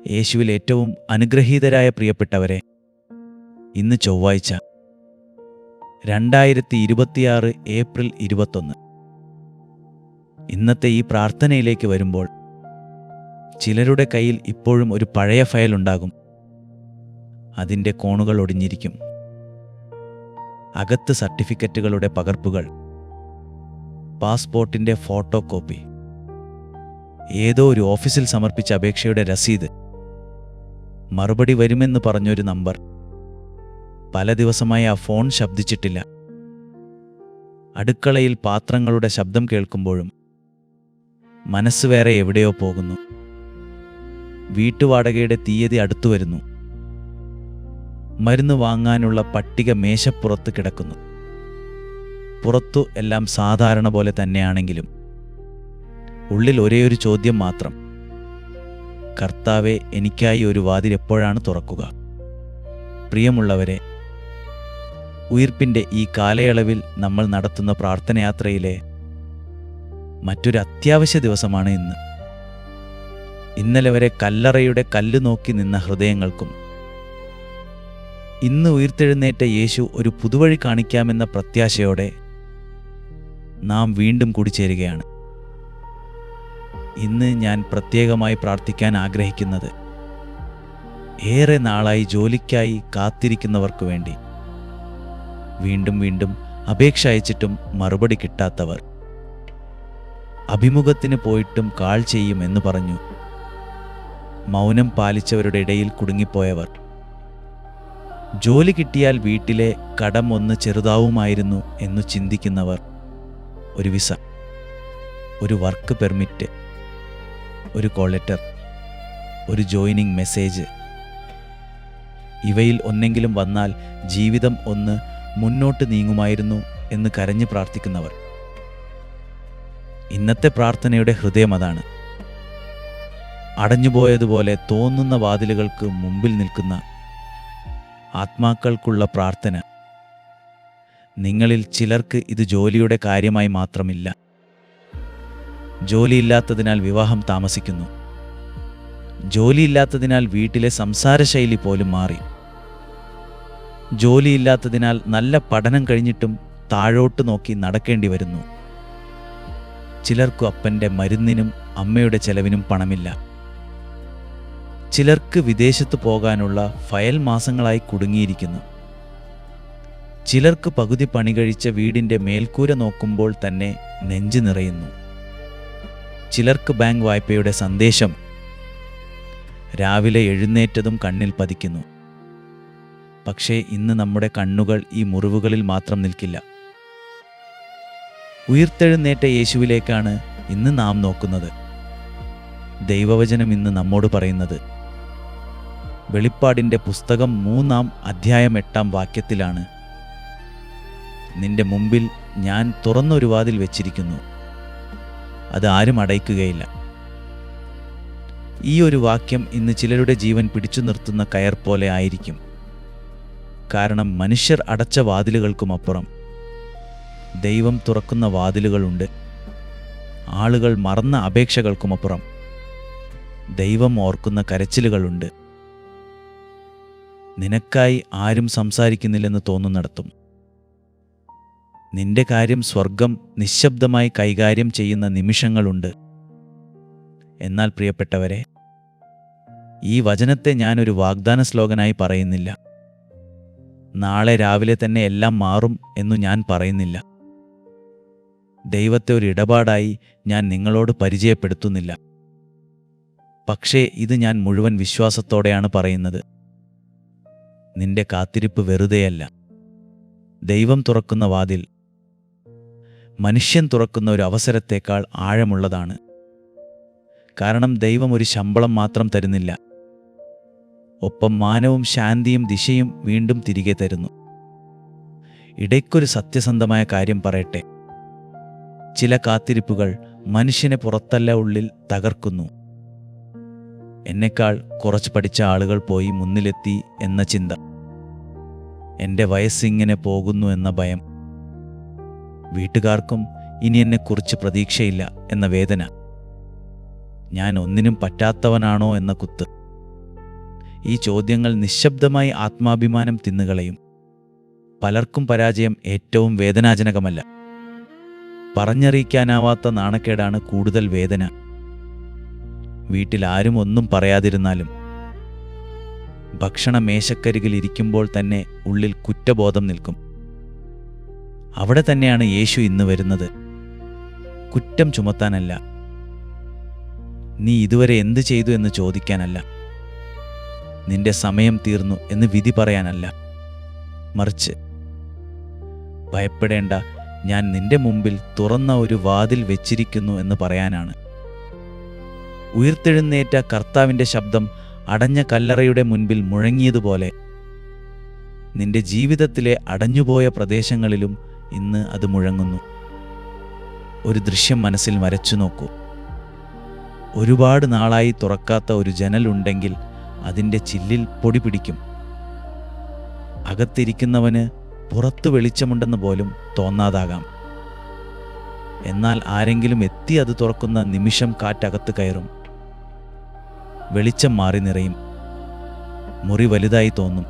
യേശുവിൽ ഏറ്റവും അനുഗ്രഹീതരായ പ്രിയപ്പെട്ടവരെ, ഇന്ന് ചൊവ്വാഴ്ച 2026 ഏപ്രിൽ 21. ഇന്നത്തെ ഈ പ്രാർത്ഥനയിലേക്ക് വരുമ്പോൾ ചിലരുടെ കയ്യിൽ ഇപ്പോഴും ഒരു പഴയ ഫയൽ ഉണ്ടാകും. അതിൻ്റെ കോണുകൾ ഒടിഞ്ഞിരിക്കും. അകത്ത് സർട്ടിഫിക്കറ്റുകളുടെ പകർപ്പുകൾ, പാസ്പോർട്ടിൻ്റെ ഫോട്ടോ കോപ്പി, ഏതോ ഒരു ഓഫീസിൽ സമർപ്പിച്ച അപേക്ഷയുടെ രസീത്, മറുപടി വരുമെന്ന് പറഞ്ഞൊരു നമ്പർ. പല ദിവസമായി ആ ഫോൺ ശബ്ദിച്ചിട്ടില്ല. അടുക്കളയിൽ പാത്രങ്ങളുടെ ശബ്ദം കേൾക്കുമ്പോഴും മനസ്സ് വേറെ എവിടെയോ പോകുന്നു. വീട്ടുവാടകയുടെ തീയതി അടുത്തു വരുന്നു. മരുന്ന് വാങ്ങാനുള്ള പട്ടിക മേശപ്പുറത്ത് കിടക്കുന്നു. പുറത്തു എല്ലാം സാധാരണ പോലെ തന്നെയാണെങ്കിലും ഉള്ളിൽ ഒരേയൊരു ചോദ്യം മാത്രം: കർത്താവേ, എനിക്കായി ഒരു വാതിൽ എപ്പോഴാണ് തുറക്കുക? പ്രിയമുള്ളവരെ, ഉയിർപ്പിൻ്റെ ഈ കാലയളവിൽ നമ്മൾ നടത്തുന്ന പ്രാർത്ഥനയാത്രയിലെ മറ്റൊരു അത്യാവശ്യ ദിവസമാണ് ഇന്ന്. ഇന്നലെ വരെ കല്ലറയുടെ കല്ല് നോക്കി നിന്ന ഹൃദയങ്ങൾക്കും ഇന്ന് ഉയിർത്തെഴുന്നേറ്റ യേശു ഒരു പുതുവഴി കാണിക്കാമെന്ന പ്രത്യാശയോടെ നാം വീണ്ടും കൂടിച്ചേരുകയാണ്. ഇന്ന് ഞാൻ പ്രത്യേകമായി പ്രാർത്ഥിക്കാൻ ആഗ്രഹിക്കുന്നത് ഏറെ നാളായി ജോലിക്കായി കാത്തിരിക്കുന്നവർക്ക് വേണ്ടി. വീണ്ടും വീണ്ടും അപേക്ഷ അയച്ചിട്ടും മറുപടി കിട്ടാത്തവർ, അഭിമുഖത്തിന് പോയിട്ടും കാൾ ചെയ്യും എന്ന് പറഞ്ഞു മൗനം പാലിച്ചവരുടെ ഇടയിൽ കുടുങ്ങിപ്പോയവർ, ജോലി കിട്ടിയാൽ വീട്ടിലെ കടം ഒന്ന് ചെറുതാവുമായിരുന്നു എന്നു ചിന്തിക്കുന്നവർ, ഒരു വിസ, ഒരു വർക്ക് പെർമിറ്റ്, ഒരു കോൾ ലെറ്റർ, ഒരു ജോയിനിങ് മെസ്സേജ്, ഇവയിൽ ഒന്നെങ്കിലും വന്നാൽ ജീവിതം ഒന്ന് മുന്നോട്ട് നീങ്ങുമായിരുന്നു എന്ന് കരഞ്ഞു പ്രാർത്ഥിക്കുന്നവർ. ഇന്നത്തെ പ്രാർത്ഥനയുടെ ഹൃദയം അതാണ്. അടഞ്ഞുപോയതുപോലെ തോന്നുന്ന വാതിലുകൾക്ക് മുമ്പിൽ നിൽക്കുന്ന ആത്മാക്കൾക്കുള്ള പ്രാർത്ഥന. നിങ്ങളിൽ ചിലർക്ക് ഇത് ജോലിയുടെ കാര്യമായി മാത്രമില്ല. ജോലിയില്ലാത്തതിനാൽ വിവാഹം താമസിക്കുന്നു. ജോലിയില്ലാത്തതിനാൽ വീട്ടിലെ സംസാരശൈലി പോലും മാറി. ജോലിയില്ലാത്തതിനാൽ നല്ല പഠനം കഴിഞ്ഞിട്ടും താഴോട്ട് നോക്കി നടക്കേണ്ടി വരുന്നു. ചിലർക്കു അപ്പൻ്റെ മരുന്നിനും അമ്മയുടെ ചെലവിനും പണമില്ല. ചിലർക്ക് വിദേശത്ത് പോകാനുള്ള ഫയൽ മാസങ്ങളായി കുടുങ്ങിയിരിക്കുന്നു. ചിലർക്ക് പകുതി പണി കഴിച്ച വീടിൻ്റെ മേൽക്കൂര നോക്കുമ്പോൾ തന്നെ നെഞ്ചു നിറയുന്നു. ചിലർക്ക് ബാങ്ക് വായ്പയുടെ സന്ദേശം രാവിലെ എഴുന്നേറ്റതും കണ്ണിൽ പതിക്കുന്നു. പക്ഷേ ഇന്ന് നമ്മുടെ കണ്ണുകൾ ഈ മുറിവുകളിൽ മാത്രം നിൽക്കില്ല. ഉയിർത്തെഴുന്നേറ്റ യേശുവിലേക്കാണ് ഇന്ന് നാം നോക്കുന്നത്. ദൈവവചനം ഇന്ന് നമ്മോട് പറയുന്നത് വെളിപ്പാടിൻ്റെ പുസ്തകം 3-ാം അധ്യായം 8-ാം വാക്യത്തിലാണ്: നിന്റെ മുമ്പിൽ ഞാൻ തുറന്നൊരു വാതിൽ വെച്ചിരിക്കുന്നു, അത് ആരും അടയ്ക്കുകയില്ല. ഈ ഒരു വാക്യം ഇന്ന് ചിലരുടെ ജീവൻ പിടിച്ചു നിർത്തുന്ന കയർ പോലെ ആയിരിക്കും. കാരണം മനുഷ്യർ അടച്ച വാതിലുകൾക്കുമപ്പുറം ദൈവം തുറക്കുന്ന വാതിലുകളുണ്ട്. ആളുകൾ മറന്ന അപേക്ഷകൾക്കുമപ്പുറം ദൈവം ഓർക്കുന്ന കരച്ചിലുകളുണ്ട്. നിനക്കായി ആരും സംസാരിക്കുന്നില്ലെന്ന് തോന്നുന്നിടത്തും നിന്റെ കാര്യം സ്വർഗം നിശബ്ദമായി കൈകാര്യം ചെയ്യുന്ന നിമിഷങ്ങളുണ്ട്. എന്നാൽ പ്രിയപ്പെട്ടവരെ, ഈ വചനത്തെ ഞാനൊരു വാഗ്ദാന ശ്ലോകനായി പറയുന്നില്ല. നാളെ രാവിലെ തന്നെ എല്ലാം മാറും എന്നു ഞാൻ പറയുന്നില്ല. ദൈവത്തെ ഒരു ഇടപാടായി ഞാൻ നിങ്ങളോട് പരിചയപ്പെടുത്തുന്നില്ല. പക്ഷേ ഇത് ഞാൻ മുഴുവൻ വിശ്വാസത്തോടെയാണ് പറയുന്നത്. നിന്റെ കാത്തിരിപ്പ് വെറുതെയല്ല. ദൈവം തുറക്കുന്ന വാതിൽ മനുഷ്യൻ തുറക്കുന്ന ഒരു അവസരത്തേക്കാൾ ആഴമുള്ളതാണ്. കാരണം ദൈവം ഒരു ശമ്പളം മാത്രം തരുന്നില്ല, ഒപ്പം മാനവും ശാന്തിയും ദിശയും വീണ്ടും തിരികെ തരുന്നു. ഇടയ്ക്കൊരു സത്യസന്ധമായ കാര്യം പറയട്ടെ. ചില കാത്തിരിപ്പുകൾ മനുഷ്യനെ പുറത്തല്ല ഉള്ളിൽ തകർക്കുന്നു. എന്നെക്കാൾ കുറച്ച് പഠിച്ച ആളുകൾ പോയി മുന്നിലെത്തി എന്ന ചിന്ത, എൻ്റെ വയസ്സിങ്ങനെ പോകുന്നു എന്ന ഭയം, വീട്ടുകാർക്കും ഇനി എന്നെക്കുറിച്ച് പ്രതീക്ഷയില്ല എന്ന വേദന, ഞാൻ ഒന്നിനും പറ്റാത്തവനാണോ എന്ന കുത്ത്, ഈ ചോദ്യങ്ങൾ നിശബ്ദമായി ആത്മാഭിമാനം തിന്നുകളയും. പലർക്കും പരാജയം ഏറ്റവും വേദനാജനകമല്ല. പറഞ്ഞറിയിക്കാനാവാത്ത നാണക്കേടാണ് കൂടുതൽ വേദന. വീട്ടിൽ ആരും ഒന്നും പറയാതിരുന്നാലും ഭക്ഷണ മേശക്കരികിൽ ഇരിക്കുമ്പോൾ തന്നെ ഉള്ളിൽ കുറ്റബോധം നിൽക്കും. അവിടെ തന്നെയാണ് യേശു ഇന്ന് വരുന്നത്. കുറ്റം ചുമത്താനല്ല, നീ ഇതുവരെ എന്തു ചെയ്തു എന്ന് ചോദിക്കാനല്ല, നിന്റെ സമയം തീർന്നു എന്ന് വിധി പറയാനല്ല, മറിച്ച് ഭയപ്പെടേണ്ട, ഞാൻ നിന്റെ മുമ്പിൽ തുറന്ന ഒരു വാതിൽ വെച്ചിരിക്കുന്നു എന്ന് പറയാനാണ്. ഉയിർത്തെഴുന്നേറ്റ കർത്താവിൻ്റെ ശബ്ദം അടഞ്ഞ കല്ലറയുടെ മുൻപിൽ മുഴങ്ങിയതുപോലെ നിന്റെ ജീവിതത്തിലെ അടഞ്ഞുപോയ പ്രദേശങ്ങളിലും ഇന്ന് അത് മുഴങ്ങുന്നു. ഒരു ദൃശ്യം മനസ്സിൽ വരച്ചു നോക്കൂ. ഒരുപാട് നാളായി തുറക്കാത്ത ഒരു ജനലുണ്ടെങ്കിൽ അതിൻ്റെ ചില്ലിൽ പൊടി പിടിക്കും. അകത്തിരിക്കുന്നവന് പുറത്തു വെളിച്ചമുണ്ടെന്ന് പോലും തോന്നാതാകാം. എന്നാൽ ആരെങ്കിലും എത്തി അത് തുറക്കുന്ന നിമിഷം കാറ്റകത്ത് കയറും. വെളിച്ചം മാറി നിറയും. മുറി വലുതായി തോന്നും.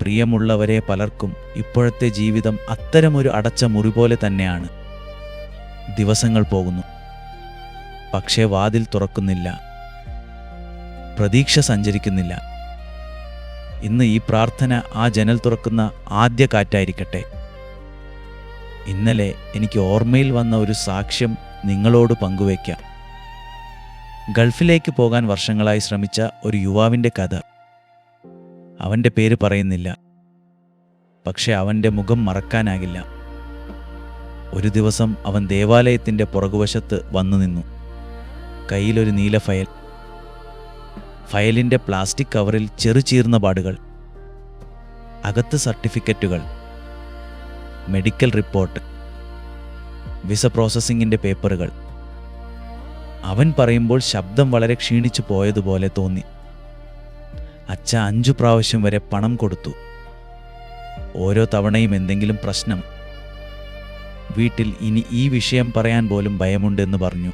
പ്രിയമുള്ളവരെ, പലർക്കും ഇപ്പോഴത്തെ ജീവിതം അത്തരമൊരു അടച്ച മുറി പോലെ തന്നെയാണ്. ദിവസങ്ങൾ പോകുന്നു, പക്ഷേ വാതിൽ തുറക്കുന്നില്ല. പ്രതീക്ഷ സഞ്ചരിക്കുന്നില്ല. ഇന്ന് ഈ പ്രാർത്ഥന ആ ജനൽ തുറക്കുന്ന ആദ്യ കാറ്റായിരിക്കട്ടെ. ഇന്നലെ എനിക്ക് ഓർമ്മയിൽ വന്ന ഒരു സാക്ഷ്യം നിങ്ങളോട് പങ്കുവയ്ക്കാം. ഗൾഫിലേക്ക് പോകാൻ വർഷങ്ങളായി ശ്രമിച്ച ഒരു യുവാവിൻ്റെ കഥ. അവൻ്റെ പേര് പറയുന്നില്ല, പക്ഷെ അവൻ്റെ മുഖം മറക്കാനാകില്ല. ഒരു ദിവസം അവൻ ദേവാലയത്തിൻ്റെ പുറകുവശത്ത് വന്നു നിന്നു. കയ്യിലൊരു നീല ഫയൽ. ഫയലിൻ്റെ പ്ലാസ്റ്റിക് കവറിൽ ചെറുചീർന്ന പാടുകൾ. അകത്ത് സർട്ടിഫിക്കറ്റുകൾ, മെഡിക്കൽ റിപ്പോർട്ട്, വിസ പ്രോസസ്സിങ്ങിൻ്റെ പേപ്പറുകൾ. അവൻ പറയുമ്പോൾ ശബ്ദം വളരെ ക്ഷീണിച്ചു പോയതുപോലെ തോന്നി. അച്ഛ 5 പ്രാവശ്യം വരെ പണം കൊടുത്തു. ഓരോ തവണയും എന്തെങ്കിലും പ്രശ്നം. വീട്ടിൽ ഇനി ഈ വിഷയം പറയാൻ പോലും ഭയമുണ്ടെന്ന് പറഞ്ഞു.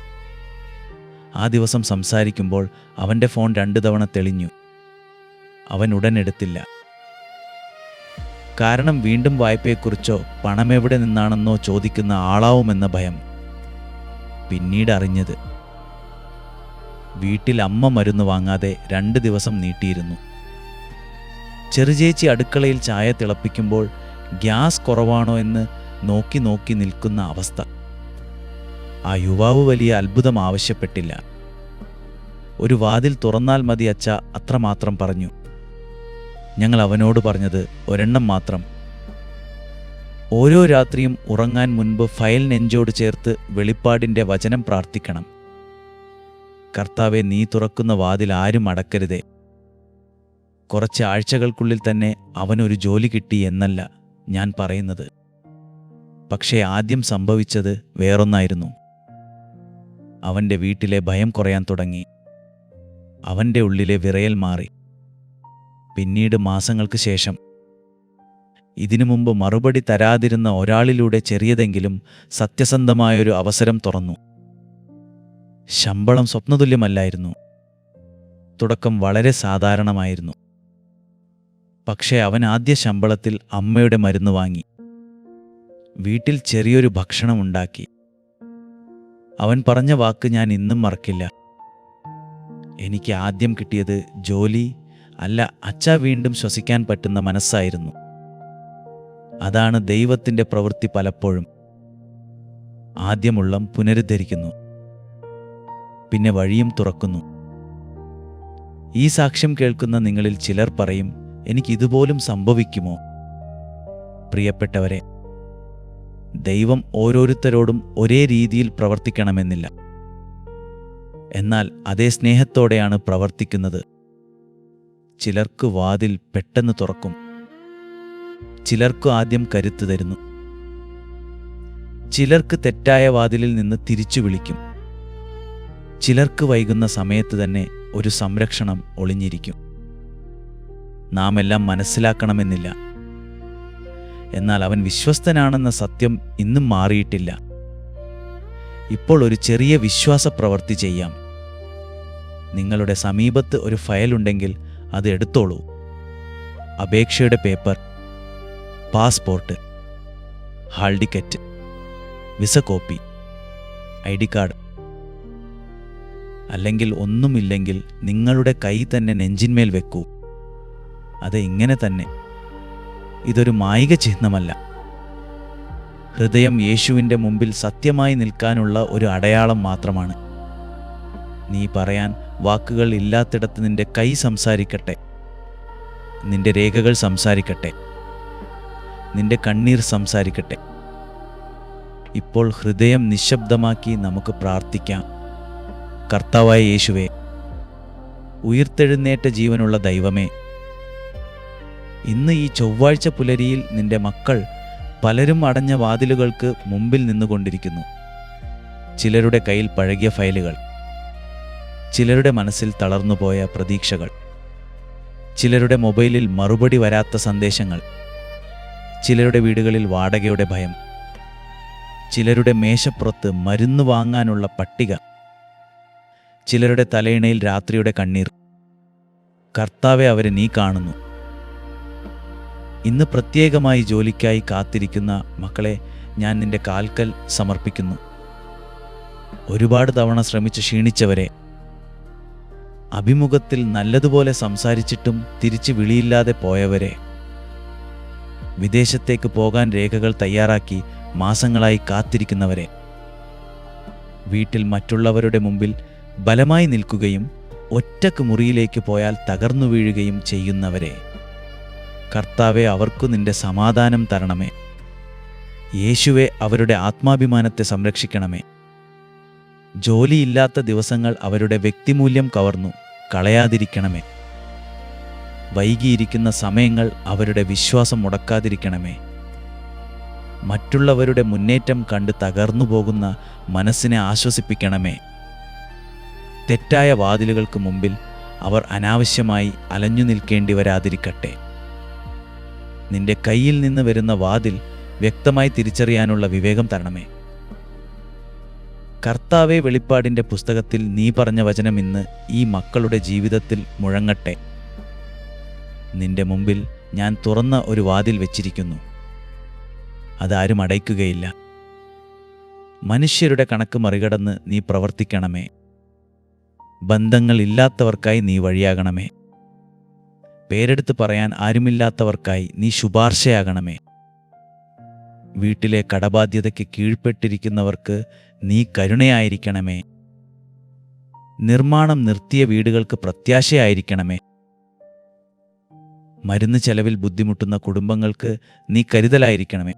ആ ദിവസം സംസാരിക്കുമ്പോൾ അവൻ്റെ ഫോൺ 2 തവണ തെളിഞ്ഞു. അവൻ ഉടൻ എടുത്തില്ല. കാരണം വീണ്ടും വായ്പയെക്കുറിച്ചോ പണമെവിടെ നിന്നാണെന്നോ ചോദിക്കുന്ന ആളാവുമെന്ന ഭയം. പിന്നീട് അറിഞ്ഞത്, വീട്ടിൽ അമ്മ മരുന്ന് വാങ്ങാതെ 2 ദിവസം നീട്ടിയിരുന്നു. ചെറുചേച്ചി അടുക്കളയിൽ ചായ തിളപ്പിക്കുമ്പോൾ ഗ്യാസ് കുറവാണോ എന്ന് നോക്കി നോക്കി നിൽക്കുന്ന അവസ്ഥ. ആ യുവാവ് വലിയ അത്ഭുതം ആവശ്യപ്പെട്ടില്ല. ഒരു വാതിൽ തുറന്നാൽ മതി അച്ഛ, അത്രമാത്രം പറഞ്ഞു. ഞങ്ങൾ അവനോട് പറഞ്ഞത് ഒരെണ്ണം മാത്രം. ഓരോ രാത്രിയും ഉറങ്ങാൻ മുൻപ് ഫയൽ നെഞ്ചോട് ചേർത്ത് വെളിപ്പാടിൻ്റെ വചനം പ്രാർത്ഥിക്കണം. കർത്താവെ, നീ തുറക്കുന്ന വാതിൽ ആരും അടക്കരുതേ. കുറച്ച് ആഴ്ചകൾക്കുള്ളിൽ തന്നെ അവനൊരു ജോലി കിട്ടി എന്നല്ല ഞാൻ പറയുന്നത്. പക്ഷേ ആദ്യം സംഭവിച്ചത് വേറൊന്നായിരുന്നു. അവൻ്റെ വീട്ടിലെ ഭയം കുറയാൻ തുടങ്ങി. അവൻ്റെ ഉള്ളിലെ വിറയൽ മാറി. പിന്നീട് മാസങ്ങൾക്ക് ശേഷം ഇതിനു മുമ്പ് മറുപടി തരാതിരുന്ന ഒരാളിലൂടെ ചെറിയതെങ്കിലും സത്യസന്ധമായൊരു അവസരം തുറന്നു. ശമ്പളം സ്വപ്നതുല്യമല്ലായിരുന്നു. തുടക്കം വളരെ സാധാരണമായിരുന്നു. പക്ഷേ അവൻ ആദ്യ ശമ്പളത്തിൽ അമ്മയുടെ മരുന്ന് വാങ്ങി. വീട്ടിൽ ചെറിയൊരു ഭക്ഷണം ഉണ്ടാക്കി. അവൻ പറഞ്ഞ വാക്ക് ഞാൻ ഇന്നും മറക്കില്ല. എനിക്ക് ആദ്യം കിട്ടിയത് ജോലി അല്ല, അച്ഛ, വീണ്ടും ശ്വസിക്കാൻ പറ്റുന്ന മനസ്സായിരുന്നു. അതാണ് ദൈവത്തിൻ്റെ പ്രവൃത്തി. പലപ്പോഴും ആദ്യമുള്ളം പുനരുദ്ധരിക്കുന്നു, പിന്നെ വഴിയും തുറക്കുന്നു. ഈ സാക്ഷ്യം കേൾക്കുന്ന നിങ്ങളിൽ ചിലർ പറയും, എനിക്കിതുപോലും സംഭവിക്കുമോ? പ്രിയപ്പെട്ടവരെ, ദൈവം ഓരോരുത്തരോടും ഒരേ രീതിയിൽ പ്രവർത്തിക്കണമെന്നില്ല. എന്നാൽ അതേ സ്നേഹത്തോടെയാണ് പ്രവർത്തിക്കുന്നത്. ചിലർക്ക് വാതിൽ പെട്ടെന്ന് തുറക്കും, ചിലർക്ക് ആദ്യം കരുത്ത് തരുന്നു, ചിലർക്ക് തെറ്റായ വാതിലിൽ നിന്ന് തിരിച്ചു വിളിക്കും, ചിലർക്ക് വൈകുന്ന സമയത്ത് തന്നെ ഒരു സംരക്ഷണം ഒളിഞ്ഞിരിക്കും. നാം എല്ലാം മനസ്സിലാക്കണമെന്നില്ല. എന്നാൽ അവൻ വിശ്വസ്തനാണെന്ന സത്യം ഇന്നും മാറിയിട്ടില്ല. ഇപ്പോൾ ഒരു ചെറിയ വിശ്വാസ പ്രവൃത്തി ചെയ്യാം. നിങ്ങളുടെ സമീപത്ത് ഒരു ഫയലുണ്ടെങ്കിൽ അത് എടുത്തോളൂ. അപേക്ഷയുടെ paper, passport, hall ticket, visa copy, ID card. അല്ലെങ്കിൽ ഒന്നുമില്ലെങ്കിൽ നിങ്ങളുടെ കൈ തന്നെ നെഞ്ചിന്മേൽ വെക്കൂ. അത് ഇങ്ങനെ തന്നെ. ഇതൊരു മായിക ചിഹ്നമല്ല. ഹൃദയം യേശുവിൻ്റെ മുമ്പിൽ സത്യമായി നിൽക്കാനുള്ള ഒരു അടയാളം മാത്രമാണ്. നീ പറയാൻ വാക്കുകൾ ഇല്ലാത്തിടത്ത് നിന്റെ കൈ സംസാരിക്കട്ടെ, നിന്റെ രേഖകൾ സംസാരിക്കട്ടെ, നിന്റെ കണ്ണീർ സംസാരിക്കട്ടെ. ഇപ്പോൾ ഹൃദയം നിശബ്ദമാക്കി നമുക്ക് പ്രാർത്ഥിക്കാം. കർത്താവായ യേശുവേ, ഉയിർത്തെഴുന്നേറ്റ ജീവനുള്ള ദൈവമേ, ഇന്ന് ഈ ചൊവ്വാഴ്ച പുലരിയിൽ നിന്റെ മക്കൾ പലരും അടഞ്ഞ വാതിലുകൾക്ക് മുമ്പിൽ നിന്നുകൊണ്ടിരിക്കുന്നു. ചിലരുടെ കയ്യിൽ പഴകിയ ഫയലുകൾ, ചിലരുടെ മനസ്സിൽ തളർന്നുപോയ പ്രതീക്ഷകൾ, ചിലരുടെ മൊബൈലിൽ മറുപടി വരാത്ത സന്ദേശങ്ങൾ, ചിലരുടെ വീടുകളിൽ വാടകയുടെ ഭയം, ചിലരുടെ മേശപ്പുറത്ത് മരുന്ന് വാങ്ങാനുള്ള പട്ടിക, ചിലരുടെ തലയിണയിൽ രാത്രിയുടെ കണ്ണീർ. കർത്താവെ, അവരെ നീ കാണുന്നു. ഇന്ന് പ്രത്യേകമായി ജോലിക്കായി കാത്തിരിക്കുന്ന മക്കളെ ഞാൻ നിന്റെ കാൽക്കൽ സമർപ്പിക്കുന്നു. ഒരുപാട് തവണ ശ്രമിച്ച് ക്ഷീണിച്ചവരെ, അഭിമുഖത്തിൽ നല്ലതുപോലെ സംസാരിച്ചിട്ടും തിരിച്ച് വിളിയില്ലാതെ പോയവരെ, വിദേശത്തേക്ക് പോകാൻ രേഖകൾ തയ്യാറാക്കി മാസങ്ങളായി കാത്തിരിക്കുന്നവരെ, വീട്ടിൽ മറ്റുള്ളവരുടെ മുമ്പിൽ ബലമായി നിൽക്കുകയും ഒറ്റക്ക് മുറിയിലേക്ക് പോയാൽ തകർന്നു വീഴുകയും ചെയ്യുന്നവരെ, കർത്താവെ, അവർക്കു നിന്റെ സമാധാനം തരണമേ. യേശുവെ, അവരുടെ ആത്മാഭിമാനത്തെ സംരക്ഷിക്കണമേ. ജോലിയില്ലാത്ത ദിവസങ്ങൾ അവരുടെ വ്യക്തിമൂല്യം കവർന്നു കളയാതിരിക്കണമേ. വൈകിയിരിക്കുന്ന സമയങ്ങൾ അവരുടെ വിശ്വാസം മുടക്കാതിരിക്കണമേ. മറ്റുള്ളവരുടെ മുന്നേറ്റം കണ്ട് തകർന്നു പോകുന്ന മനസ്സിനെ ആശ്വസിപ്പിക്കണമേ. തെറ്റായ വാതിലുകൾക്ക് മുമ്പിൽ അവർ അനാവശ്യമായി അലഞ്ഞു നിൽക്കേണ്ടി വരാതിരിക്കട്ടെ. നിന്റെ കയ്യിൽ നിന്ന് വരുന്ന വാതിൽ വ്യക്തമായി തിരിച്ചറിയാനുള്ള വിവേകം തരണമേ. കർത്താവെ, വെളിപ്പാടിൻ്റെ പുസ്തകത്തിൽ നീ പറഞ്ഞ വചനം ഇന്ന് ഈ മക്കളുടെ ജീവിതത്തിൽ മുഴങ്ങട്ടെ. നിന്റെ മുമ്പിൽ ഞാൻ തുറന്ന ഒരു വാതിൽ വെച്ചിരിക്കുന്നു. അതാരും അടയ്ക്കുകയില്ല. മനുഷ്യരുടെ കണക്ക് മറികടന്ന് നീ പ്രവർത്തിക്കണമേ. ബന്ധങ്ങൾ ഇല്ലാത്തവർക്കായി നീ വഴിയാകണമേ. പേരെടുത്ത് പറയാൻ ആരുമില്ലാത്തവർക്കായി നീ ശുപാർശയാകണമേ. വീട്ടിലെ കടബാധ്യതയ്ക്ക് കീഴ്പ്പെട്ടിരിക്കുന്നവർക്ക് നീ കരുണയായിരിക്കണമേ. നിർമ്മാണം നിർത്തിയ വീടുകൾക്ക് പ്രത്യാശയായിരിക്കണമേ. മരുന്ന് ചെലവിൽ ബുദ്ധിമുട്ടുന്ന കുടുംബങ്ങൾക്ക് നീ കരുതലായിരിക്കണമേ.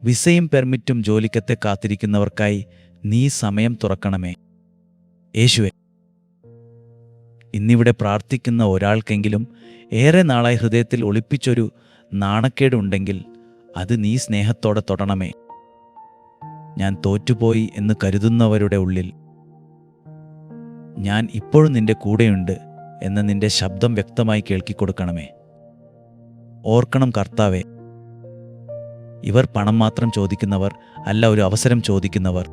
വിസയും പെർമിറ്റും ജോലിക്കത്തെ കാത്തിരിക്കുന്നവർക്കായി നീ സമയം തുറക്കണമേ. യേശുവേ, ഇന്നിവിടെ പ്രാർത്ഥിക്കുന്ന ഒരാൾക്കെങ്കിലും ഏറെ നാളായി ഹൃദയത്തിൽ ഒളിപ്പിച്ചൊരു നാണക്കേടുണ്ടെങ്കിൽ അത് നീ സ്നേഹത്തോടെ തൊടണമേ. ഞാൻ തോറ്റുപോയി എന്ന് കരുതുന്നവരുടെ ഉള്ളിൽ ഞാൻ ഇപ്പോഴും നിന്റെ കൂടെയുണ്ട് എന്ന നിന്റെ ശബ്ദം വ്യക്തമായി കേൾക്കിക്കൊടുക്കണമേ. ഓർക്കണം കർത്താവേ, ഇവർ പണം മാത്രം ചോദിക്കുന്നവർ അല്ല, ഒരു അവസരം ചോദിക്കുന്നവർ.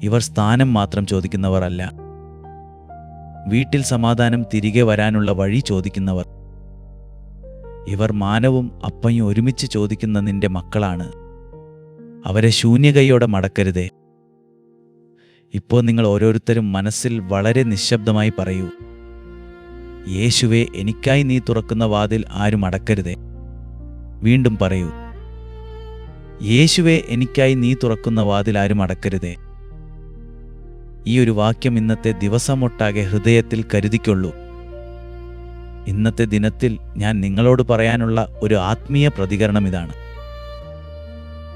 ഇവർ സ്ഥാനം മാത്രം ചോദിക്കുന്നവർ അല്ല, വീട്ടിൽ സമാധാനം തിരികെ വരാനുള്ള വഴി ചോദിക്കുന്നവർ. ഇവർ മാനവും അപ്പയും ഒരുമിച്ച് ചോദിക്കുന്ന നിന്റെ മക്കളാണ്. അവരെ ശൂന്യകൈയോടെ മടക്കരുതേ. ഇപ്പോൾ നിങ്ങൾ ഓരോരുത്തരും മനസ്സിൽ വളരെ നിശബ്ദമായി പറയൂ, യേശുവേ, എനിക്കായി നീ തുറക്കുന്ന വാതിൽ ആരും അടക്കരുതേ. വീണ്ടും പറയൂ, യേശുവേ, എനിക്കായി നീ തുറക്കുന്ന വാതിൽ ആരും അടക്കരുതേ. ഈ ഒരു വാക്യം ഇന്നത്തെ ദിവസമൊട്ടാകെ ഹൃദയത്തിൽ കരുതിക്കൊള്ളൂ. ഇന്നത്തെ ദിനത്തിൽ ഞാൻ നിങ്ങളോട് പറയാനുള്ള ഒരു ആത്മീയ പ്രതികരണം ഇതാണ്.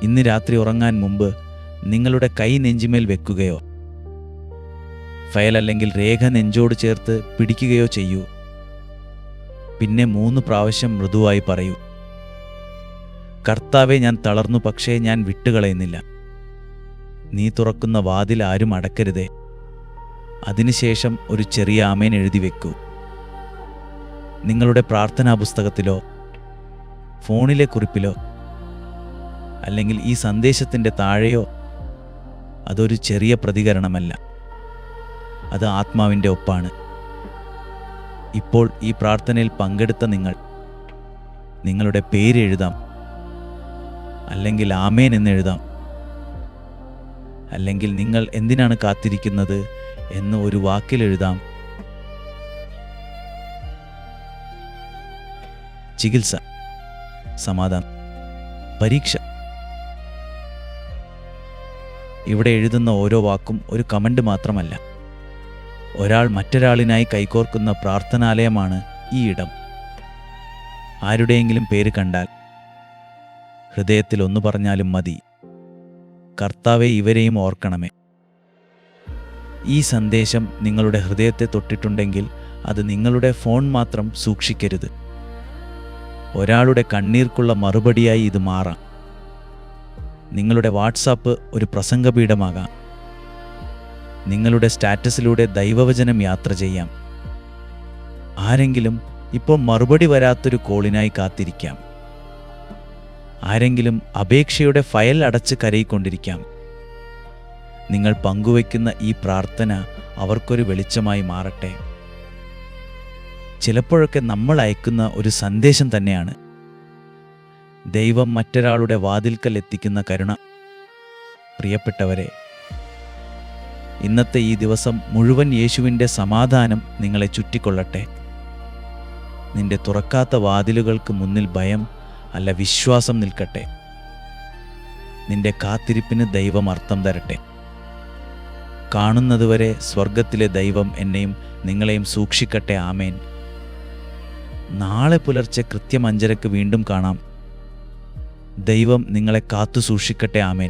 ഇന്ന് രാത്രി ഉറങ്ങാൻ മുമ്പ് നിങ്ങളുടെ കൈ നെഞ്ചിമേൽ വെക്കുകയോ ഫയൽ അല്ലെങ്കിൽ രേഖ നെഞ്ചോട് ചേർത്ത് പിടിക്കുകയോ ചെയ്യൂ. പിന്നെ 3 പ്രാവശ്യം മൃദുവായി പറയൂ, കർത്താവെ, ഞാൻ തളർന്നു, പക്ഷേ ഞാൻ വിട്ടുകളയുന്നില്ല. നീ തുറക്കുന്ന വാതിൽ ആരും അടക്കരുതേ. അതിനുശേഷം ഒരു ചെറിയ ആമേൻ എഴുതി വെക്കൂ. നിങ്ങളുടെ പ്രാർത്ഥനാ പുസ്തകത്തിലോ ഫോണിലെ കുറിപ്പിലോ അല്ലെങ്കിൽ ഈ സന്ദേശത്തിൻ്റെ താഴെയോ. അതൊരു ചെറിയ പ്രതികരണമല്ല, അത് ആത്മാവിൻ്റെ ഒപ്പാണ്. ഇപ്പോൾ ഈ പ്രാർത്ഥനയിൽ പങ്കെടുത്ത നിങ്ങളുടെ പേര് എഴുതാം, അല്ലെങ്കിൽ ആമേൻ എന്നെഴുതാം, അല്ലെങ്കിൽ നിങ്ങൾ എന്തിനാണ് കാത്തിരിക്കുന്നത് എന്ന് ഒരു വാക്കിൽ എഴുതാം. ചികിത്സ, സമാധാനം, പരീക്ഷ. ഇവിടെ എഴുതുന്ന ഓരോ വാക്കും ഒരു കമൻ്റ് മാത്രമല്ല, ഒരാൾ മറ്റൊരാളിനായി കൈകോർക്കുന്ന പ്രാർത്ഥനാലയമാണ് ഈ ഇടം. ആരുടെയെങ്കിലും പേര് കണ്ടാൽ ഹൃദയത്തിൽ ഒന്ന് പറഞ്ഞാലും മതി, കർത്താവെ ഇവരെയും ഓർക്കണമേ. ഈ സന്ദേശം നിങ്ങളുടെ ഹൃദയത്തെ തൊട്ടിട്ടുണ്ടെങ്കിൽ അത് നിങ്ങളുടെ ഫോൺ മാത്രം സൂക്ഷിക്കരുത്. ഒരാളുടെ കണ്ണീർക്കുള്ള മറുപടിയായി ഇത് മാറാം. നിങ്ങളുടെ വാട്സാപ്പ് ഒരു പ്രസംഗപീഠമാകാം. നിങ്ങളുടെ സ്റ്റാറ്റസിലൂടെ ദൈവവചനം യാത്ര ചെയ്യാം. ആരെങ്കിലും ഇപ്പോൾ മറുപടി വരാത്തൊരു കോളിനായി കാത്തിരിക്കാം. ആരെങ്കിലും അപേക്ഷയുടെ ഫയൽ അടച്ച് കരയിക്കൊണ്ടിരിക്കാം. നിങ്ങൾ പങ്കുവയ്ക്കുന്ന ഈ പ്രാർത്ഥന അവർക്കൊരു വെളിച്ചമായി മാറട്ടെ. ചിലപ്പോഴൊക്കെ നമ്മൾ അയക്കുന്ന ഒരു സന്ദേശം തന്നെയാണ് ദൈവം മറ്റൊരാളുടെ വാതിൽക്കൽ എത്തിക്കുന്ന കരുണ. പ്രിയപ്പെട്ടവരെ, ഇന്നത്തെ ഈ ദിവസം മുഴുവൻ യേശുവിൻ്റെ സമാധാനം നിങ്ങളെ ചുറ്റിക്കൊള്ളട്ടെ. നിന്റെ തുറക്കാത്ത വാതിലുകൾക്ക് മുന്നിൽ ഭയം അല്ല, വിശ്വാസം നിൽക്കട്ടെ. നിന്റെ കാത്തിരിപ്പിന് ദൈവം അർത്ഥം തരട്ടെ. കാണുന്നതുവരെ സ്വർഗത്തിലെ ദൈവം എന്നെയും നിങ്ങളെയും സൂക്ഷിക്കട്ടെ. ആമേൻ. നാളെ പുലർച്ചെ കൃത്യം 5:30 വീണ്ടും കാണാം. ദൈവം നിങ്ങളെ കാത്തു സൂക്ഷിക്കട്ടെ. ആമേൻ.